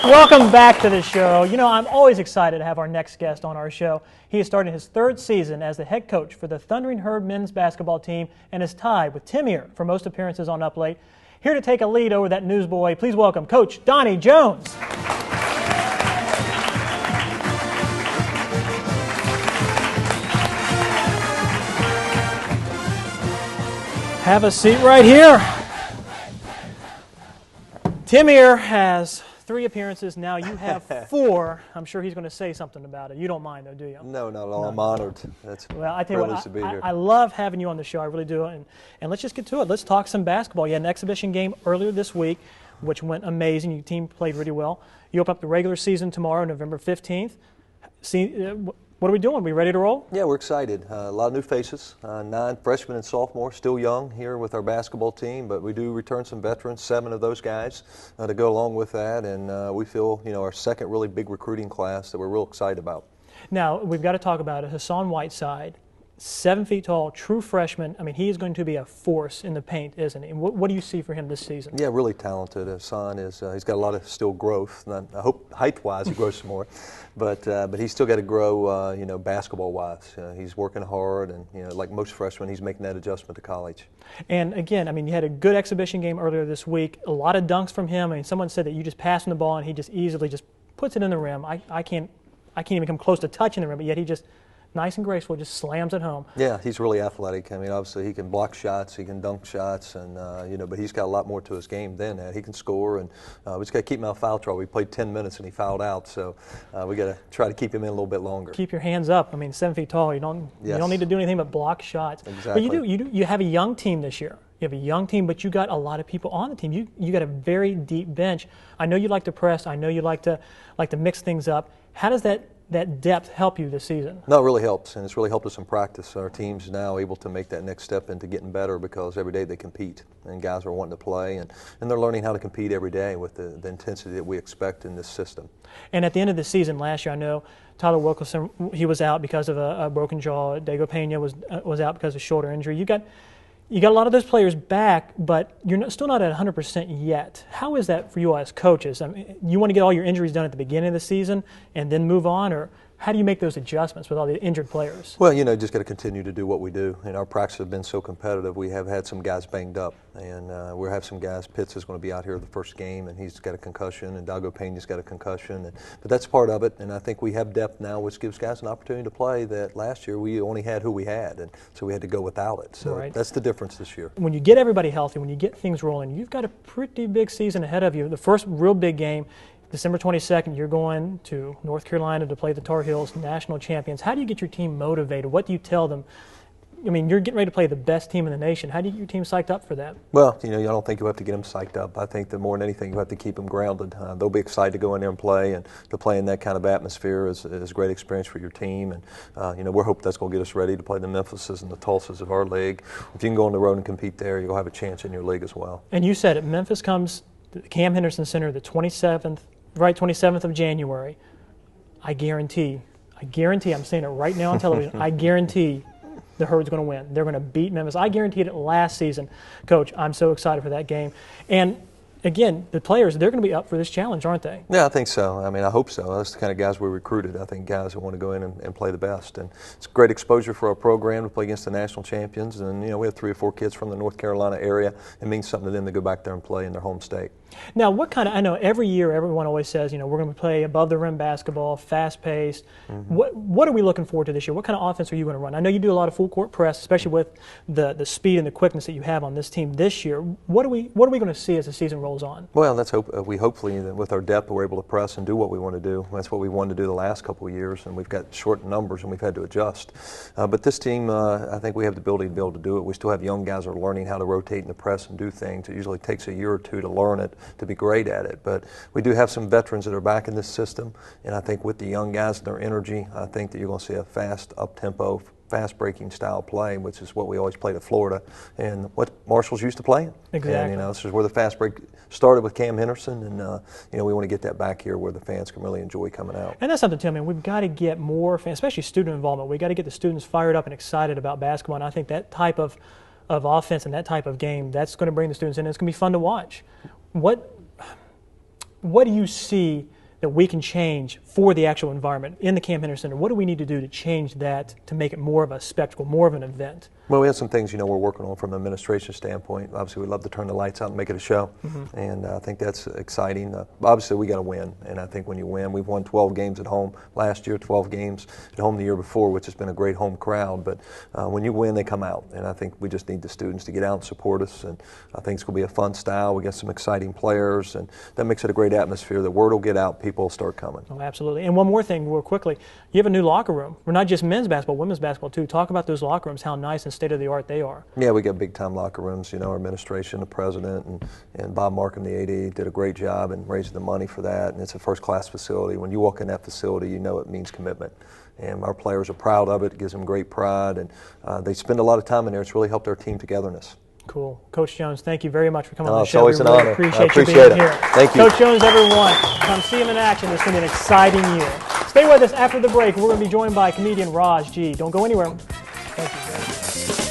Welcome back to the show. You know, I'm always excited to have our next guest on our show. He is starting his third season as the head coach for the Thundering Herd men's basketball team and is tied with Tim Ear for most appearances on Up Late. Here to take a lead over that newsboy, please welcome Coach Donny Jones. Have a seat right here. Tim Ear has 3 appearances. Now you have 4. I'm sure he's going to say something about it. You don't mind, though, do you? No, not at all. No. I'm honored. That's well, I tell you what, to be here. I love having you on the show. I really do. And let's just get to it. Let's talk some basketball. You had an exhibition game earlier this week, which went amazing. Your team played really well. You open up the regular season tomorrow, November 15th. What are we doing? Are we ready to roll? Yeah, we're excited. A lot of new faces, 9 freshmen and sophomores, still young here with our basketball team, but we do return some veterans, 7 of those guys to go along with that, and we feel, our second really big recruiting class that we're real excited about. Now, we've got to talk about it. Hassan Whiteside, 7 feet tall, true freshman. I mean, he is going to be a force in the paint, isn't he? What do you see for him this season? Yeah, really talented. Hassan is he's got a lot of still growth. I hope height-wise he grows some more, but he's still got to grow, basketball-wise. He's working hard, and like most freshmen, he's making that adjustment to college. And again, I mean, you had a good exhibition game earlier this week. A lot of dunks from him. I mean, someone said that you just pass him the ball and he just easily just puts it in the rim. I can't even come close to touching the rim, but yet he just, nice and graceful, just slams it home. Yeah, he's really athletic. I mean, obviously he can block shots, he can dunk shots, and but he's got a lot more to his game than that. He can score, and we just got to keep him out of foul trouble. We played 10 minutes and he fouled out, so we got to try to keep him in a little bit longer. Keep your hands up. I mean, 7 feet tall. You don't need to do anything but block shots. Exactly. But you have a young team this year. You have a young team, but you got a lot of people on the team. You got a very deep bench. I know you like to press. I know you like to mix things up. How does that depth help you this season? No, it really helps, and it's really helped us in practice. Our team's now able to make that next step into getting better because every day they compete, and guys are wanting to play, and they're learning how to compete every day with the intensity that we expect in this system. And at the end of the season last year, I know Tyler Wilkerson, he was out because of a broken jaw. Dago Pena was out because of shoulder injury. You got a lot of those players back, but you're still not at 100% yet. How is that for you as coaches? I mean, you want to get all your injuries done at the beginning of the season and then move on, or how do you make those adjustments with all the injured players? Well, just got to continue to do what we do. And our practice have been so competitive. We have had some guys banged up, and we'll have some guys. Pitts is going to be out here the first game, and he's got a concussion, and Dago Pena's got a concussion. But that's part of it, and I think we have depth now, which gives guys an opportunity to play that last year we only had who we had, and so we had to go without it. So That's the difference this year. When you get everybody healthy, when you get things rolling, you've got a pretty big season ahead of you. The first real big game, December 22nd, you're going to North Carolina to play the Tar Heels, national champions. How do you get your team motivated? What do you tell them? I mean, you're getting ready to play the best team in the nation. How do you get your team psyched up for that? Well, I don't think you have to get them psyched up. I think that more than anything, you have to keep them grounded. They'll be excited to go in there and play, and to play in that kind of atmosphere is a great experience for your team. And we're hoping that's going to get us ready to play the Memphises and the Tulsas of our league. If you can go on the road and compete there, you'll have a chance in your league as well. And you said it. Memphis comes to the Cam Henderson Center the 27th of January. I guarantee, I'm saying it right now on television, I guarantee the Herd's going to win. They're going to beat Memphis. I guaranteed it last season. Coach, I'm so excited for that game. And again, the players, they're going to be up for this challenge, aren't they? Yeah, I think so. I mean, I hope so. That's the kind of guys we recruited. I think guys that want to go in and play the best. And it's great exposure for our program to play against the national champions. And, we have 3 or 4 kids from the North Carolina area. It means something to them to go back there and play in their home state. Now, I know every year everyone always says, we're going to play above the rim basketball, fast-paced. Mm-hmm. What are we looking forward to this year? What kind of offense are you going to run? I know you do a lot of full-court press, especially with the speed and the quickness that you have on this team this year. What are we going to see as the season rolls on? Well, let's hope hopefully with our depth we're able to press and do what we want to do. That's what we wanted to do the last couple of years, and we've got short numbers and we've had to adjust. But this team, I think we have the ability to be able to do it. We still have young guys that are learning how to rotate in the press and do things. It usually takes a year or 2 to learn it, to be great at it. But we do have some veterans that are back in this system, and I think with the young guys and their energy, I think that you're going to see a fast, up-tempo, fast-breaking style play, which is what we always played at Florida and what Marshall's used to playing. Exactly. And, this is where the fast break started with Cam Henderson, and, we want to get that back here where the fans can really enjoy coming out. And that's something, Tim, we've got to get more fans, especially student involvement. We've got to get the students fired up and excited about basketball, and I think that type of offense and that type of game, that's going to bring the students in, and it's going to be fun to watch. what do you see that we can change for the actual environment in the Camp Henderson Center? What do we need to do to change that to make it more of a spectacle, more of an event? Well, we have some things, we're working on from an administration standpoint. Obviously, we'd love to turn the lights out and make it a show, and I think that's exciting. Obviously, we got to win, and I think when you win, we've won 12 games at home last year, 12 games at home the year before, which has been a great home crowd. But when you win, they come out, and I think we just need the students to get out and support us, and I think it's going to be a fun style. We got some exciting players, and that makes it a great atmosphere. The word will get out, people will start coming. Oh, absolutely. And one more thing, real quickly, you have a new locker room. We're not just men's basketball, women's basketball too. Talk about those locker rooms, how nice and state-of-the-art they are. Yeah, we got big-time locker rooms. Our administration, the president, and Bob Markham, the AD, did a great job in raising the money for that, and it's a first-class facility. When you walk in that facility, you know it means commitment. And our players are proud of it. It gives them great pride, and they spend a lot of time in there. It's really helped our team togetherness. Cool. Coach Jones, thank you very much for coming on the show. It's always an honor. Appreciate you being here. Thank you. Coach Jones, everyone, come see him in action. It's going to be an exciting year. Stay with us after the break. We're going to be joined by comedian Raj G. Don't go anywhere. Thank you very much.